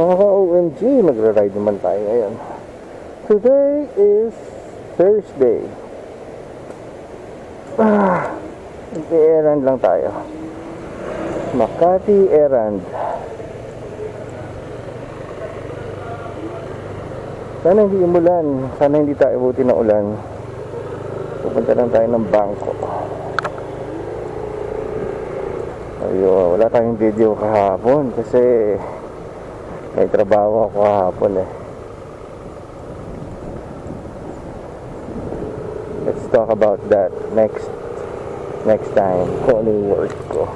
Mga ka-OMG, magra-ride naman tayo ngayon. Today is Thursday. Errand lang tayo. Makati errand. Sana hindi umulan. Sana hindi tayo buti na ulan. Pupunta lang tayo ng bangko. Ayun, wala tayong video kahapon kasi may trabaho ako kahapon eh. Let's talk about that next time kung ano yung work ko.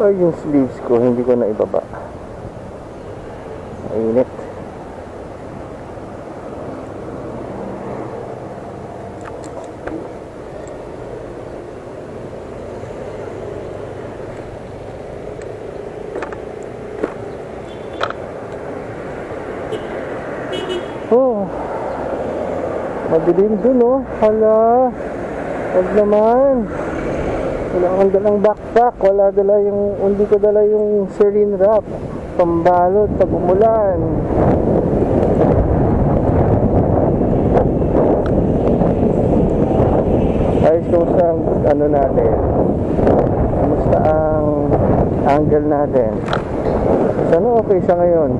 Ay, yung sleeves ko hindi ko na ibaba. Mainit. Madilim dun oh. Hala, wag naman. Wala akong dalang backpack. Hindi ko dala yung sarin wrap, pambalot pag umulan. Ayos ko sa ano natin. Kamusta ang angle natin? Sana okay sa ngayon.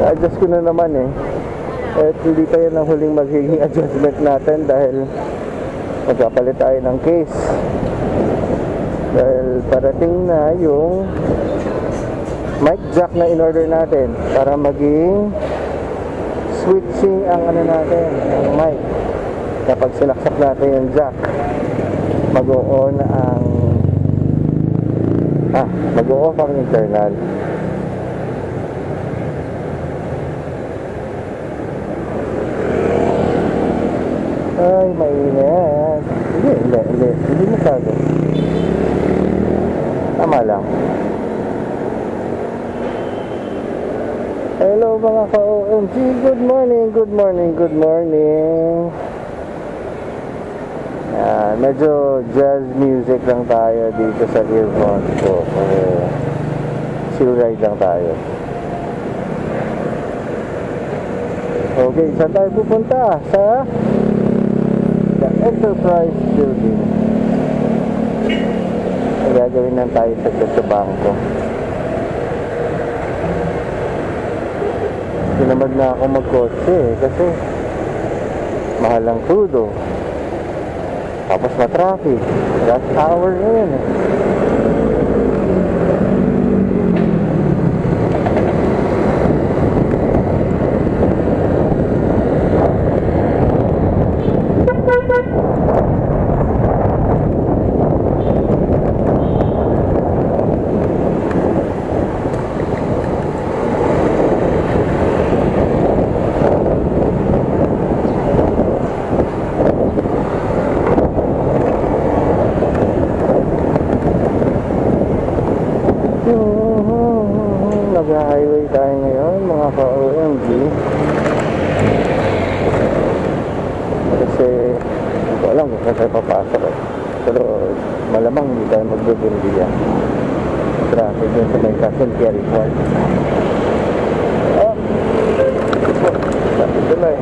Adjust ko na naman eh. At hindi tayo ng huling magiging adjustment natin dahil magpapalit tayo ng case. Dahil parating na yung mic jack na in-order natin para maging switching ang ano natin, ang mic. Kapag sinaksak natin yung jack, mag-o-on mag-o-off ang internal. Ay, mainit. Hindi masyado. Tama lang. Hello mga ka-OMG. Good morning. Medyo jazz music lang tayo dito sa earphones ko. Chill ride lang tayo. Okay, saan tayo pupunta? Sa Enterprise Building. Gagawin lang tayo sa bangko. Tinamad na ako magkotse kasi mahal ang tudo. Tapos ma-traffic. Rush hour ngayon eh. Nag-highway tayo ngayon mga ka-OMG kasi hindi ko alam kung saan tayo papasok eh. Pero malamang hindi tayo magbibindiya. Traffic yun sa may Castle Carry Point. Traffic tuloy.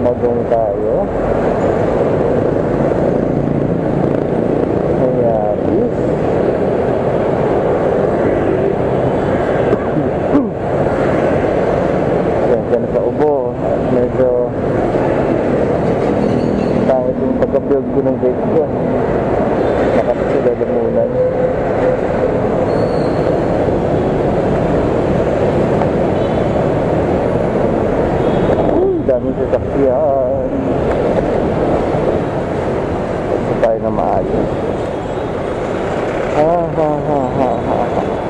Magong tayo. Hayapis. Diyan sa ubo. Medyo kahit yung pagka-build ko ng gate ko. Nakapasila lamunan. daming sasakyan. Gusto tayo na maayos. Ha ha ha ha ha ha.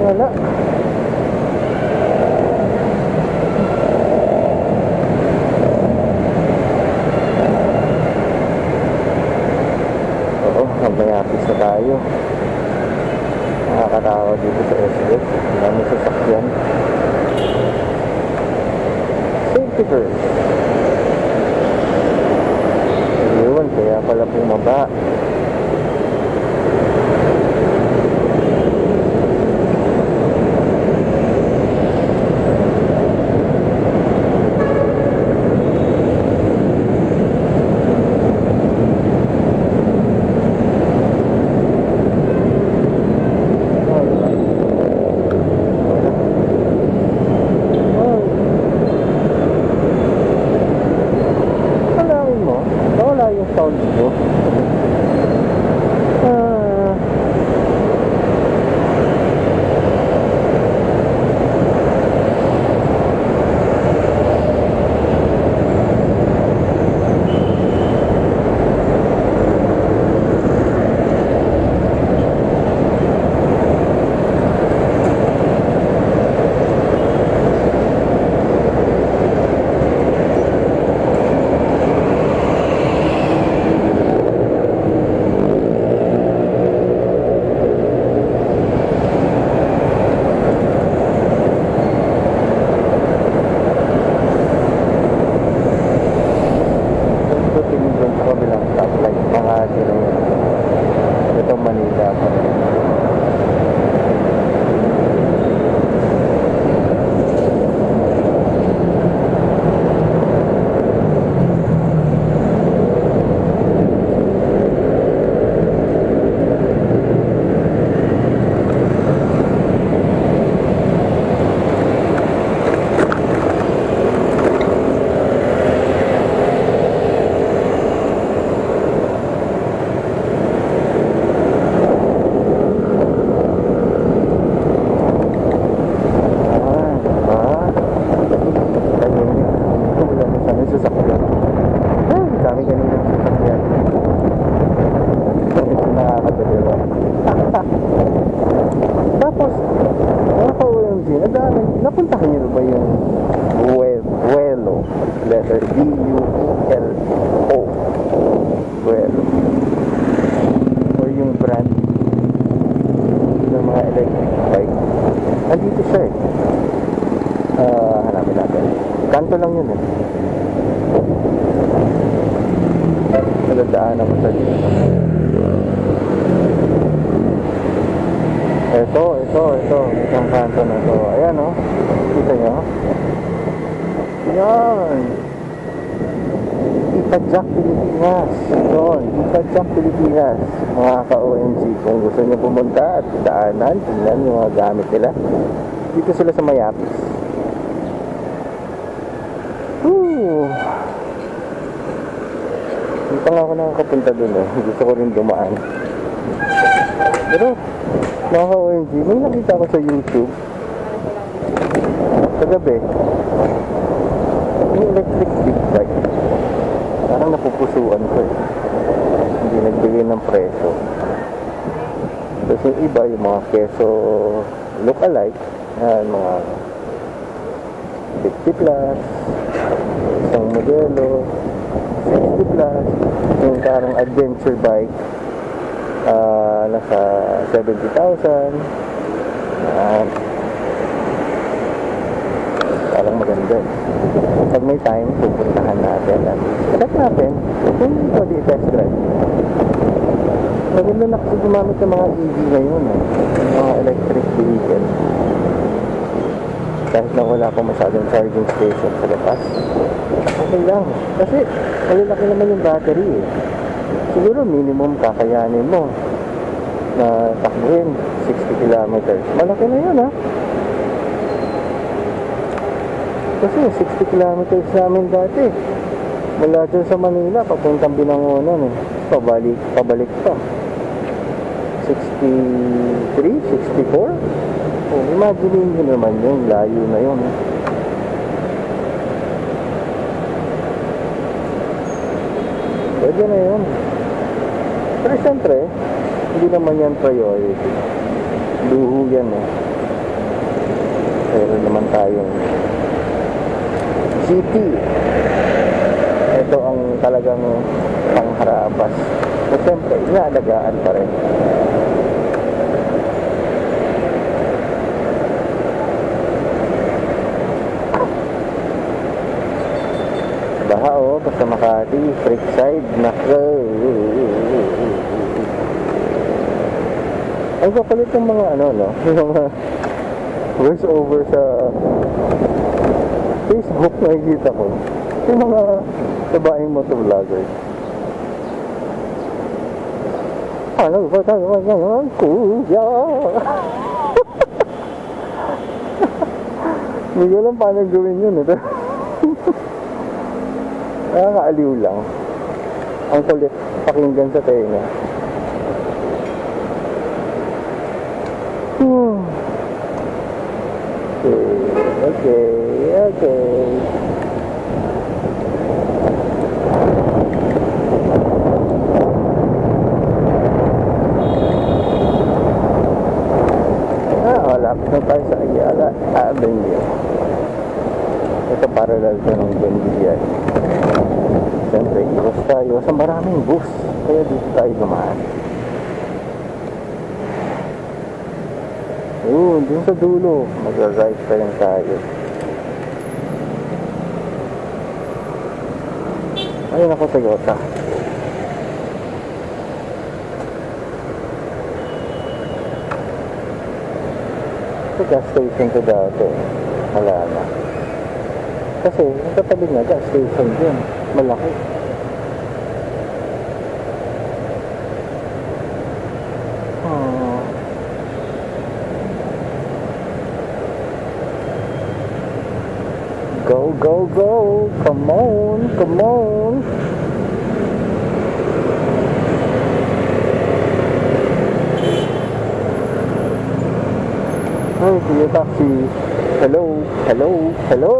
wala. Oo, magmayapis na tayo. Nakakatawa dito sa SLF. Marami sasakyan. Safety first. Yun, kaya pala bumaba. Sounds mo. hirapan. Tapos, mga ka-OMG, napuntahan niyo ba yung Vuelo? Letter V-U-L-O. Vuelo. Or yung brand ng mga electric bike. Andito siya eh. Hanapin natin. Kanto lang yun eh. Naladaan naman sa dito. Ito. Itong kanto na to. Ayan o. Kita nyo? Yan. Ipadjak Pilipinas. Yun. Ipadjak Pilipinas. Mga ka-OMG. Kung gusto nyo pumunta at daanan, tingnan yung mga gamit nila. Dito sila sa Mayapis. Hindi pa nga ako nakakapunta dun eh. Gusto ko rin dumaan. Pero, mga ka-OMG, may nakita ko sa YouTube kagabi yung electric big bike. Parang napupusuan ko eh. Hindi nagbigay ng presyo. Tapos yung iba, yung mga keso look-alike, mga 50 plus, isang modelo, 60 plus, yung parang adventure bike, nasa 70,000. Parang maganda. Pag may time, pupuntahan natin at check natin kung pwede i-test drive. Maganda na kasi gumamit ng mga EV ngayon mga electric vehicle. Kahit na wala pa masyadong charging station sa labas, okay lang. Kasi malalaki naman yung battery eh. Siguro minimum kakayanin mo na takbuhin 60 kilometers. Malaki na yun ha. Kasi 60 kilometers namin dati. Mula dyan sa Manila, papuntang Binangonan eh. Pabalik pa. 63, 64. Oh, imagine nyo naman yun, layo na yun. Pwede na yun. Pero siyempre, hindi naman yan priority. Luho yan eh. Pero naman tayong city. Ito ang talagang pangharapas. At siyempre, inaalagaan pa rin. Baha o, basta Makati, Creekside, nako. Ang kapalit ng mga no? Yung mga voice over sa Facebook nakikita ko. Yung mga babaeng motovloggers. Ano ba tayo ngayon? Kuya! Hindi ko alam paano gawin yun ito. Nakakaaliw lang. Ang kulit pakinggan sa tenga. Okay. Malapit na tayo sa Ayala Avenue. Ito parallel sa ng Bendigan. Siyempre, iwas tayo sa maraming bus. Kaya dito tayo dumaan. Dun sa dulo. Mag-right pa lang tayo. Ayun ako, Toyota. Ito gas station to dati. Wala na. Kasi, yung katabi nga, gas station din. Malaki. Go, go, go! Come on, come on! Hi, Kuya Taxi. Hello, hello, hello!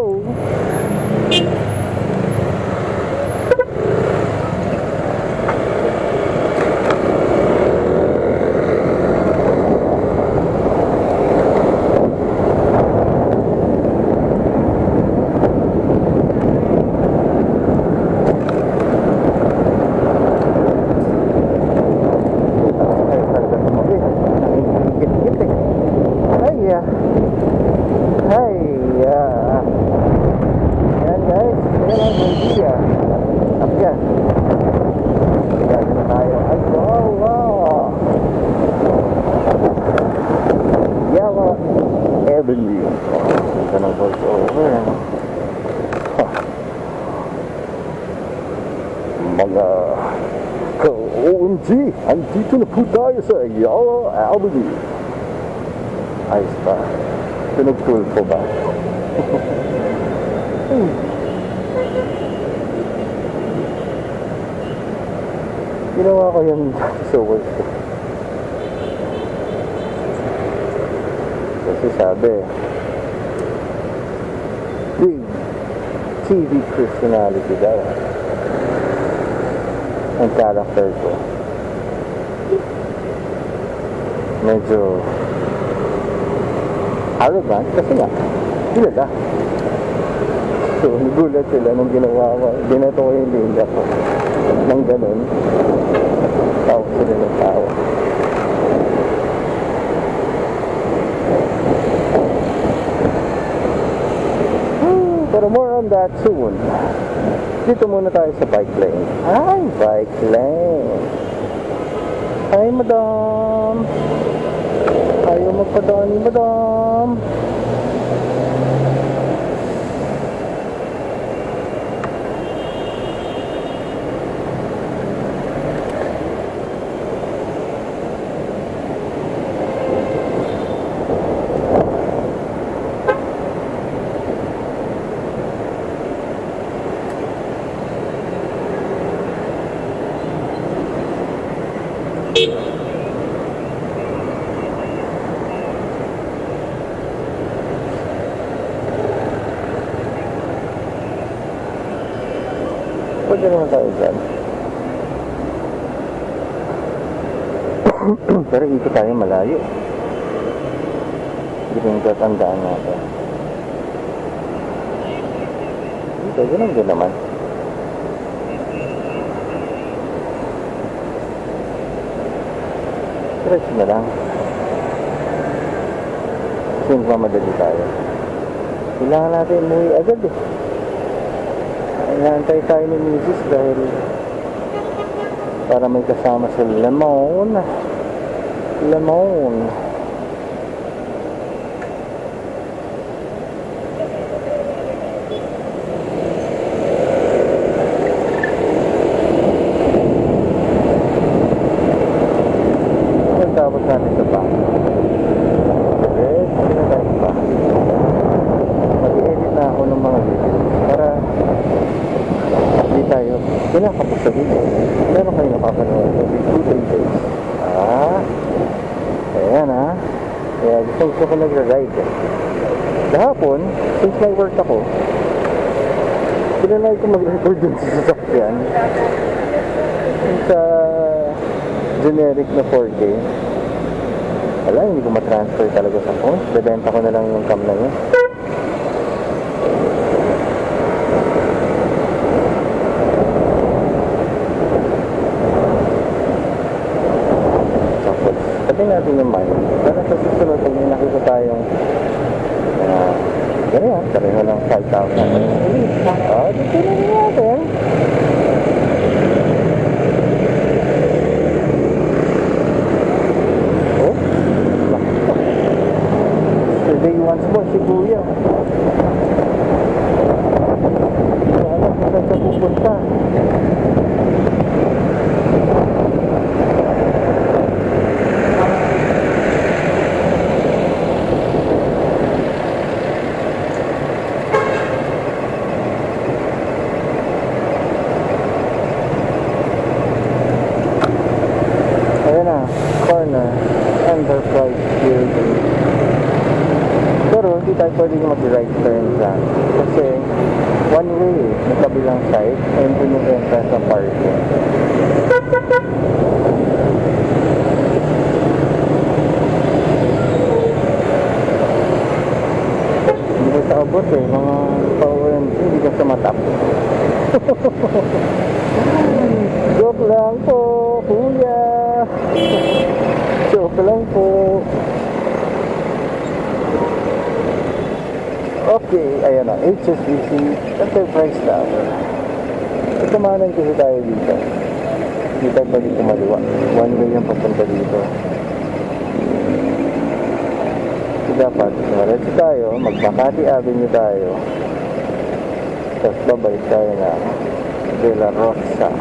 Mga ka-OMG, andito na po tayo sa Ayala Avenue. Ayos pa. Tunog-tool po ba? Ginawa ko yung sa work ko. Kasi sabi, big TV personality daw ang character ko. Medyo arrogant kasi nga kilala. So nagulat sila nung ginawa ko. Binato ko yung linga ko nang ganun. Tawa sila ng tawa. Pero more on that soon. Dito muna tayo sa bike lane. Hi, bike lane. Hi, madam. Ayaw magpadaan ni madam. Pwede naman tayo dyan. Pero ikot tayo malayo. Hindi rin tatandaan natin. Dito, ganun din naman. Diretso na lang. Kasi magmamadali tayo. Kailangan natin umuwi agad eh. Inaantay tayo ni Mrs. dahil para may kasama sa lemon. Lemon. Tapos natin sa pa. Mag-edit na ako ng mga videos para hindi tayo kinakapos sa video. Meron kayo nakapanood every 2-3 days. Ayan kaya gusto ko nagra-ride. Kahapon, since may work ako, pinanay ko mag-record dun sa sasakyan sa generic na 4K. Wala, hindi ko matransfer talaga sa phone. Bebenta ko na lang yung cam na yun. Tapos, sabi natin yung mind. Para sa susunod, pag may nakita tayong ganyan, pareho lang 5,000. Dito na natin. Enterprise Building. Pero hindi tayo pwedeng mag-right turn dyan. Kasi one way sa kabilang side, and dun yung entrance sa parking. Hindi ko sa abot mga pa-OMG, hindi ko sa matap. Joke lang po, kuya. Joke lang po. Okay, ayan na, HSBC Enterprise Tower. Tumanan kasi tayo dito. Hindi tayo pwede kumaliwa. One way yung papunta dito. So dapat, maretso tayo, mag-Makati Avenue tayo. Tapos babalik tayo na De La Rosa.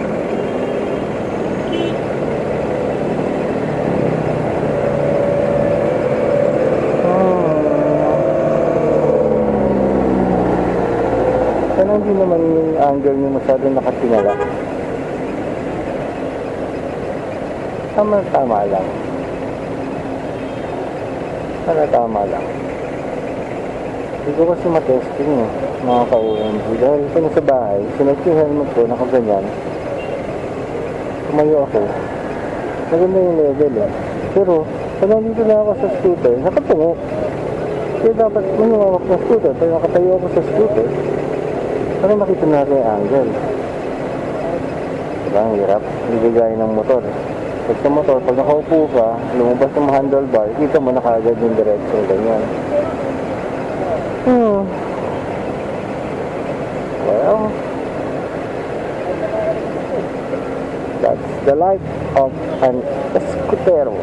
Sana hindi naman yung angle nyo masyadong nakatingala. Tama lang. Tama lang. Hindi ko kasi matesting mga ka-OMG. Dahil sa nasa bahay, sunod yung helmet ko, nakaganyan. Tumayo ako. Maganda yung level Pero, pag nandito na ako sa scooter, nakatungo. Kaya dapat manumawak ng scooter. Pag nakatayo ako sa scooter, para makita natin yung angle. Diba, ang hirap. Hindi gaya ng motor. Pag sa motor, pag nakaupo ka, lumabas ng handlebar, kita mo na kaagad yung direction, ganyan. Well, that's the life of an Escutero.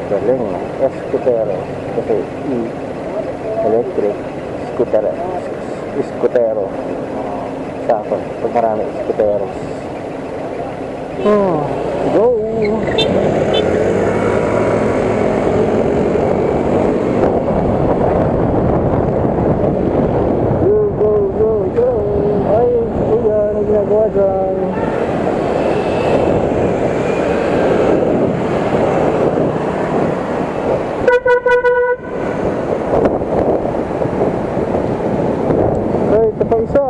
Galing. Escutero. Kasi electric Escutero. Sakot. Pag marami Escuteros. Go! Go! Ay, kuya, ano ginagawa dyan? Ay, ito pa isa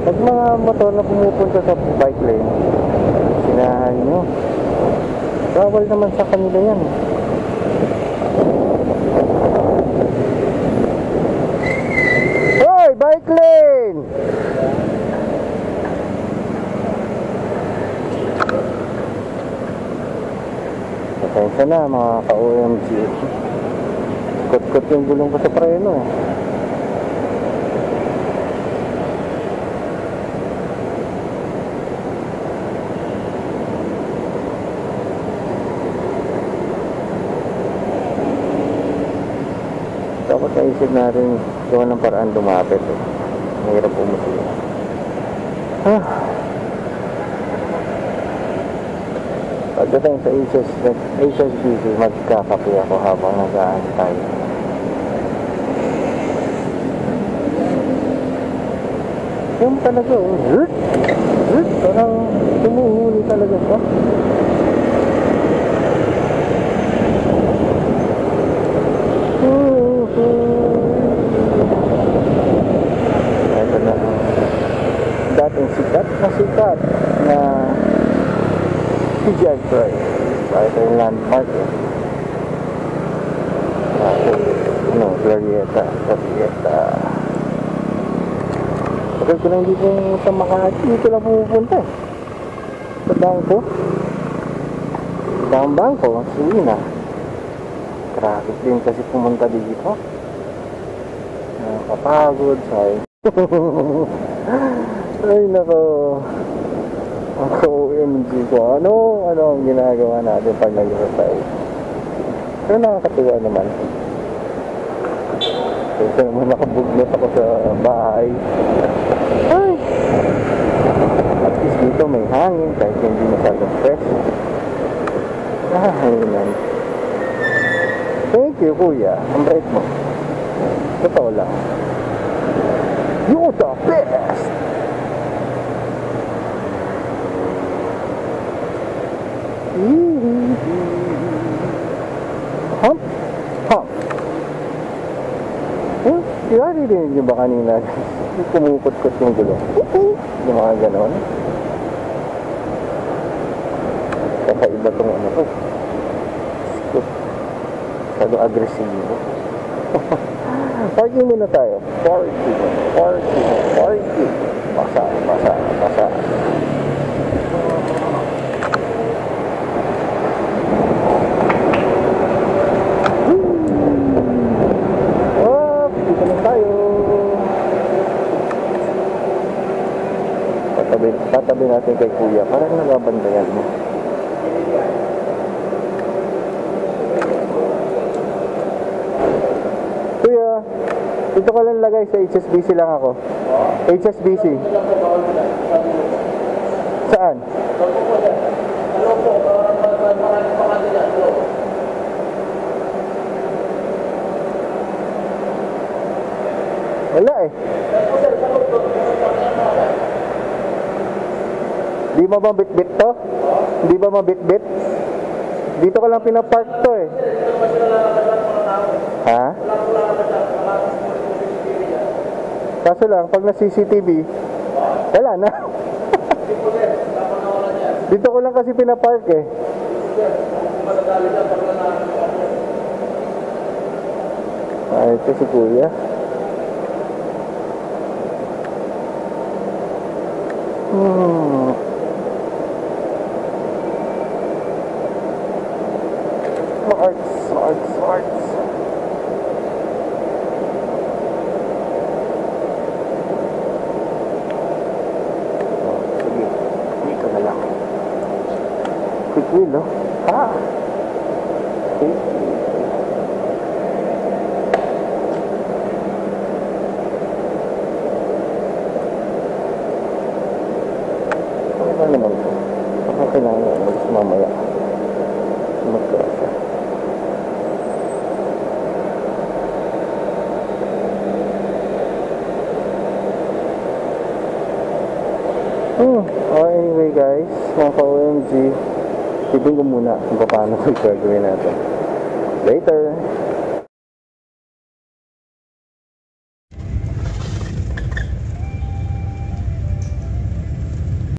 Pag mga motor na pumupunta sa bike lane, sinahan nyo. Bawal naman sa kanila yan. Hoy! Bike lane! Pasensya na mga ka-OMG. Kot-kot yung gulong ko sa preno Dapat naisip natin gawa ng paraan lumapit Mahirap umusin. Pagdating sa HSBC, magkakape ako habang nag-aantay. Yung talaga, parang tumuhuli talaga siya. Ito na dating sikat na PGI Drive. Ito yung landmark Glorieta. Tagal ko na hindi po sa Makati. Dito lang pumupunta sa bangko suwi na. Traffic din kasi pumunta dito. Nakapagod say. Ay nako. Ako OMG ko. Ano ang ginagawa natin pag nag-exercise? Pero nakakatuwa naman. Kasi naman nakabugnot ako sa bahay. Ay! At least dito may hangin kahit hindi masyadong fresh. Hanginan. Thank you, kuya. Ang bait mo. Totoo lang. You're the best! Hump! Hump! Naririnig niyo ba kanina? Kumukot-kot yung gulo. Yung mga ganon. Kakaiba tong ano ko. Masyado agresibo. Parking muna tayo. Parking. Basa. Dito na tayo. Tatabi natin kay kuya. Parang nagabandayan mo. Kuya, dito ko lang lagay sa HSBC lang ako. HSBC. Saan? Wala eh. Di ba mabitbit to? Di ba mabitbit? Dito ko lang pinapark to eh. Ha? Kaso lang, pag na CCTV, wala na. Dito ko lang kasi pinapark eh. Ay, ito si kuya. Smart. Sige, dito na lang. Quick wheel, oh. Okay. Ano naman ito? Baka kailangan mag mamaya. Magkasa. Anyway guys, mga ka-OMG, tipin ko muna kung paano ko gagawin natin. Later!